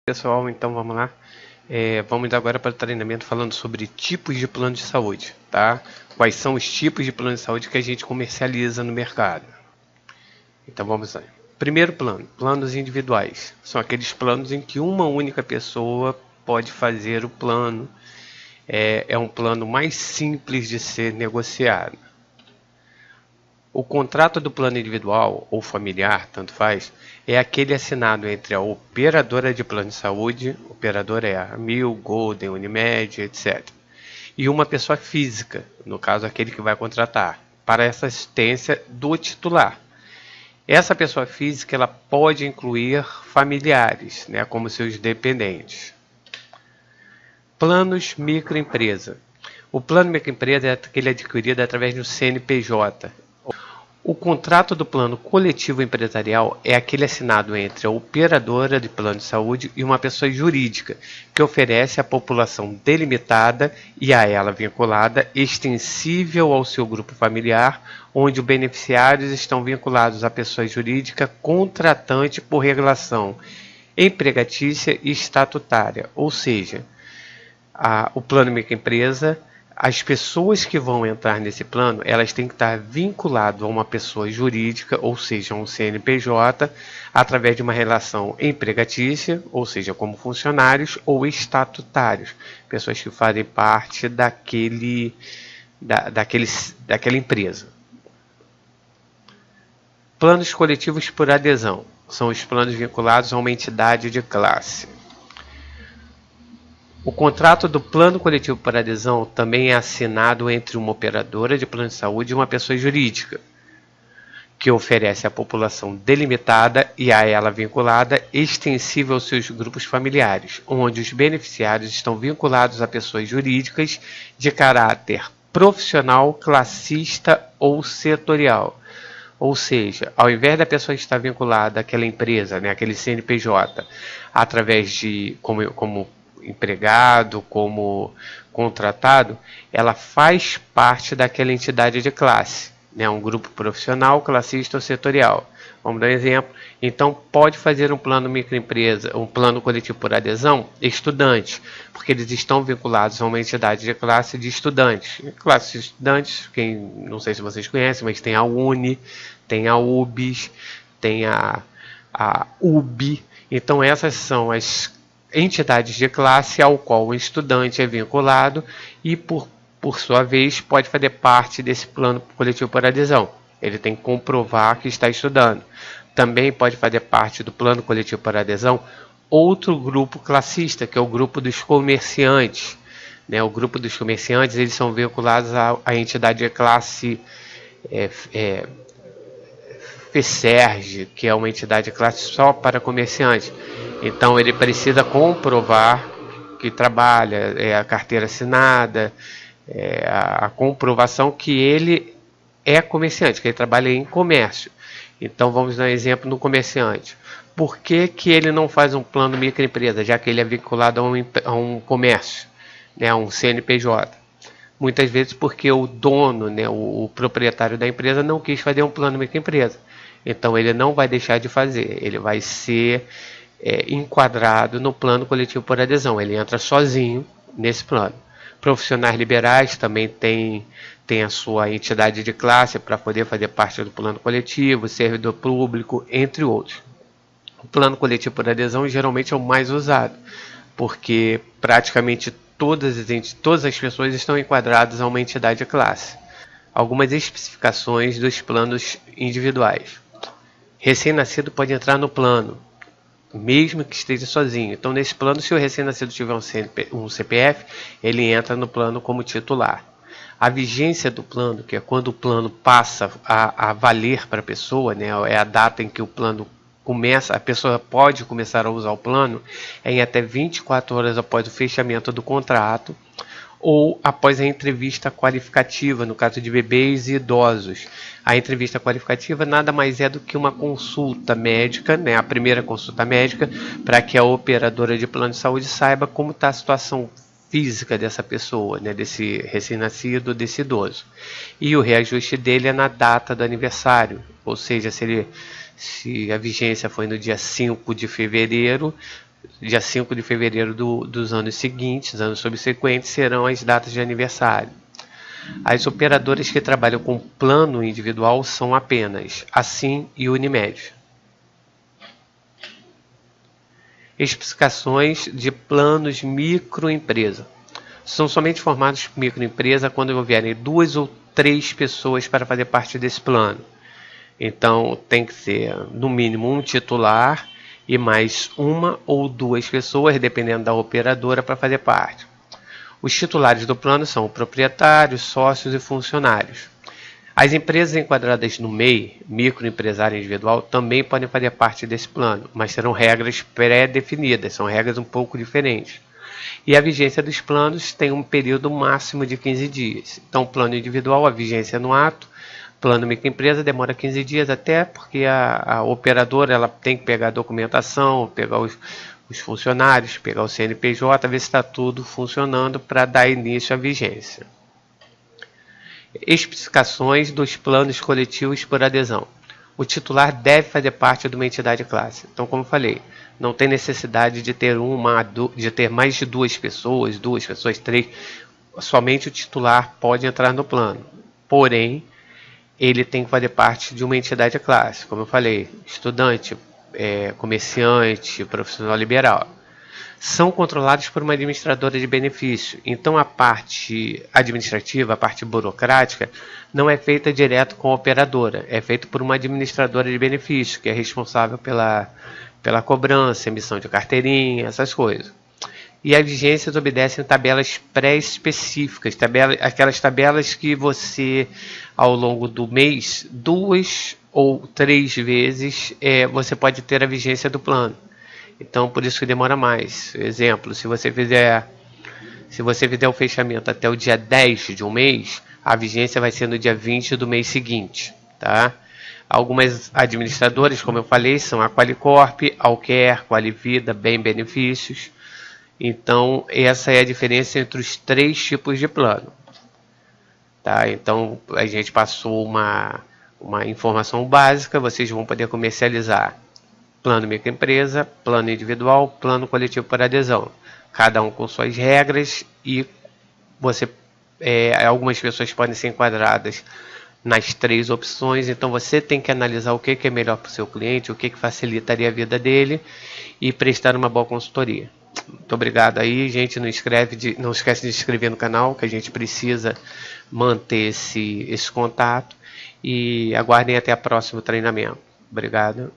Pessoal, então vamos lá. Vamos agora para o treinamento falando sobre tipos de plano de saúde, tá? Quais são os tipos de plano de saúde que a gente comercializa no mercado? Então vamos lá. Primeiro plano, planos individuais. São aqueles planos em que uma única pessoa pode fazer o plano. É um plano mais simples de ser negociado. O contrato do plano individual ou familiar, tanto faz, é aquele assinado entre a operadora de plano de saúde, operadora é a Amil, Golden, Unimed, etc., e uma pessoa física, no caso aquele que vai contratar, para essa assistência do titular. Essa pessoa física ela pode incluir familiares, né, como seus dependentes. Planos microempresa. O plano microempresa é aquele adquirido através do CNPJ. O contrato do plano coletivo empresarial é aquele assinado entre a operadora de plano de saúde e uma pessoa jurídica, que oferece à população delimitada e a ela vinculada, extensível ao seu grupo familiar, onde os beneficiários estão vinculados à pessoa jurídica contratante por regulação empregatícia e estatutária, ou seja, o plano microempresa. As pessoas que vão entrar nesse plano, elas têm que estar vinculadas a uma pessoa jurídica, ou seja, um CNPJ, através de uma relação empregatícia, ou seja, como funcionários ou estatutários, pessoas que fazem parte daquela empresa. Planos coletivos por adesão são os planos vinculados a uma entidade de classe. O contrato do plano coletivo por adesão também é assinado entre uma operadora de plano de saúde e uma pessoa jurídica, que oferece à população delimitada e a ela vinculada, extensível aos seus grupos familiares, onde os beneficiários estão vinculados a pessoas jurídicas de caráter profissional, classista ou setorial. Ou seja, ao invés da pessoa estar vinculada àquela empresa, né, aquele CNPJ, através de como empregado, como contratado, ela faz parte daquela entidade de classe, né? Um grupo profissional, classista ou setorial. Vamos dar um exemplo. Então, pode fazer um plano microempresa, um plano coletivo por adesão, estudantes, porque eles estão vinculados a uma entidade de classe de estudantes. Classe de estudantes, não sei se vocês conhecem, mas tem a Uni, tem a UBS, tem a UB. Então, essas são as entidades de classe ao qual o estudante é vinculado e, por sua vez, pode fazer parte desse plano coletivo por adesão. Ele tem que comprovar que está estudando. Também pode fazer parte do plano coletivo por adesão outro grupo classista, que é o grupo dos comerciantes. Né? O grupo dos comerciantes eles são vinculados à entidade de classe FESERG, que é uma entidade de classe só para comerciantes. Então ele precisa comprovar que trabalha, a carteira assinada, a comprovação que ele é comerciante, que ele trabalha em comércio. Então vamos dar um exemplo no comerciante. Por que ele não faz um plano microempresa, já que ele é vinculado a um comércio, né, a um CNPJ? Muitas vezes porque o dono, né, o proprietário da empresa não quis fazer um plano microempresa. Então ele não vai deixar de fazer, ele vai ser enquadrado no plano coletivo por adesão, ele entra sozinho nesse plano. Profissionais liberais também tem a sua entidade de classe para poder fazer parte do plano coletivo, servidor público, entre outros. O plano coletivo por adesão geralmente é o mais usado, porque praticamente todas as pessoas estão enquadradas a uma entidade de classe. Algumas especificações dos planos individuais. Recém-nascido pode entrar no plano, mesmo que esteja sozinho. Então, nesse plano, se o recém-nascido tiver um CPF, ele entra no plano como titular. A vigência do plano, que é quando o plano passa a valer para a pessoa, né, é a data em que o plano começa, a pessoa pode começar a usar o plano, é em até 24 horas após o fechamento do contrato, ou após a entrevista qualificativa, no caso de bebês e idosos. A entrevista qualificativa nada mais é do que uma consulta médica, né, a primeira consulta médica, para que a operadora de plano de saúde saiba como está a situação física dessa pessoa, né, desse recém-nascido, desse idoso. E o reajuste dele é na data do aniversário, ou seja, se a vigência foi no dia 5 de fevereiro, dia 5 de fevereiro dos anos seguintes, anos subsequentes, serão as datas de aniversário. As operadoras que trabalham com plano individual são apenas a Sim e Unimed. Especificações de planos microempresa. São somente formados por microempresa quando houverem 2 ou 3 pessoas para fazer parte desse plano. Então tem que ser no mínimo um titular e mais 1 ou 2 pessoas, dependendo da operadora, para fazer parte. Os titulares do plano são proprietários, sócios e funcionários. As empresas enquadradas no MEI, microempresário individual, também podem fazer parte desse plano, mas serão regras pré-definidas, são regras um pouco diferentes. E a vigência dos planos tem um período máximo de 15 dias. Então, plano individual, a vigência no ato. Plano microempresa demora 15 dias, até porque a operadora ela tem que pegar a documentação, pegar os funcionários, pegar o CNPJ, ver se está tudo funcionando para dar início à vigência. Especificações dos planos coletivos por adesão. O titular deve fazer parte de uma entidade classe. Então, como eu falei, não tem necessidade de ter mais de 2 pessoas, 3. Somente o titular pode entrar no plano. Porém, ele tem que fazer parte de uma entidade classe, como eu falei, estudante, comerciante, profissional liberal. São controlados por uma administradora de benefício. Então a parte administrativa, a parte burocrática, não é feita direto com a operadora, é feita por uma administradora de benefício, que é responsável pela cobrança, emissão de carteirinha, essas coisas. E as vigências obedecem tabelas pré-específicas, aquelas tabelas que você, ao longo do mês, 2 ou 3 vezes, você pode ter a vigência do plano. Então, por isso que demora mais. Exemplo, se você fizer o fechamento até o dia 10 de um mês, a vigência vai ser no dia 20 do mês seguinte, tá? Algumas administradoras, como eu falei, são a Qualicorp, Alquer, Qualivida, Bem Benefícios. Então, essa é a diferença entre os 3 tipos de plano. Tá? Então, a gente passou uma informação básica, vocês vão poder comercializar plano microempresa, plano individual, plano coletivo por adesão. Cada um com suas regras e algumas pessoas podem ser enquadradas nas 3 opções, então você tem que analisar o que é melhor para o seu cliente, o que facilitaria a vida dele e prestar uma boa consultoria. Muito obrigado aí, gente. Não esquece de se inscrever no canal, que a gente precisa manter esse contato. E aguardem até o próximo treinamento. Obrigado.